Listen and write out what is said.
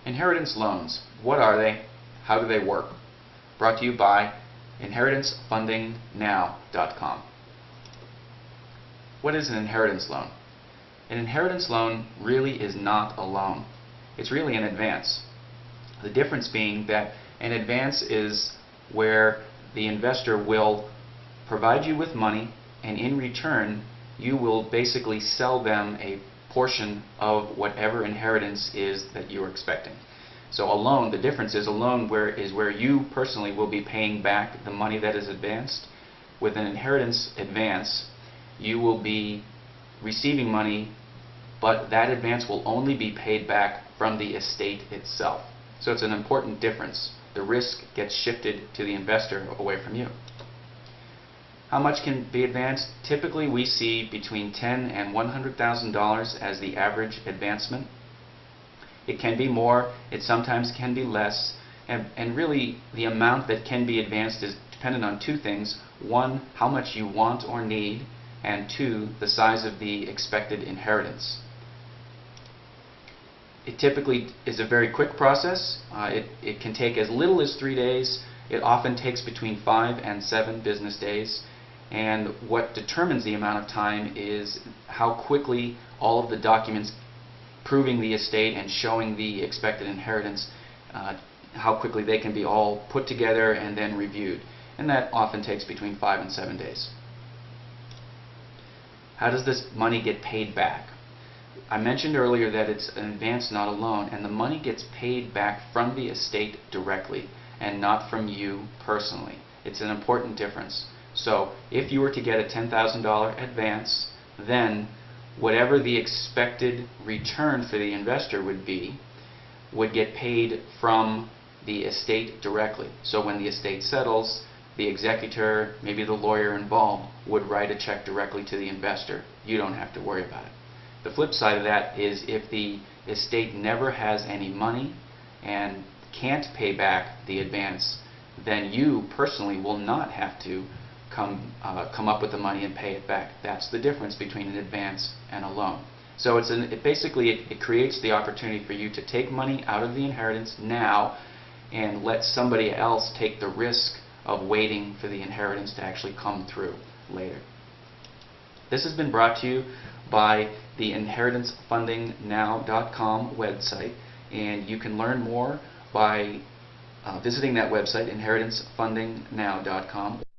Inheritance loans. What are they? How do they work? Brought to you by inheritancefundingnow.com. What is an inheritance loan? An inheritance loan really is not a loan. It's really an advance. The difference being that an advance is where the investor will provide you with money, and in return you will basically sell them a portion of whatever inheritance is that you're expecting. So a loan, the difference is a loan is where you personally will be paying back the money that is advanced. With an inheritance advance, you will be receiving money, but that advance will only be paid back from the estate itself. So it's an important difference. The risk gets shifted to the investor away from you. How much can be advanced? Typically we see between $10,000 and $100,000 as the average advancement. It can be more, it sometimes can be less, and really the amount that can be advanced is dependent on two things. One, how much you want or need, and two, the size of the expected inheritance. It typically is a very quick process. It can take as little as 3 days. It often takes between 5 and 7 business days. And what determines the amount of time is how quickly all of the documents proving the estate and showing the expected inheritance, how quickly they can be all put together and then reviewed. And that often takes between 5 and 7 days. How does this money get paid back? I mentioned earlier that it's an advance, not a loan, and the money gets paid back from the estate directly and not from you personally. It's an important difference. So if you were to get a $10,000 advance, then whatever the expected return for the investor would be would get paid from the estate directly. So when the estate settles, the executor, maybe the lawyer involved, would write a check directly to the investor. You don't have to worry about it. The flip side of that is if the estate never has any money and can't pay back the advance, then you personally will not have to come up with the money and pay it back. That's the difference between an advance and a loan. So it creates the opportunity for you to take money out of the inheritance now and let somebody else take the risk of waiting for the inheritance to actually come through later. This has been brought to you by the inheritancefundingnow.com website, and you can learn more by visiting that website, inheritancefundingnow.com.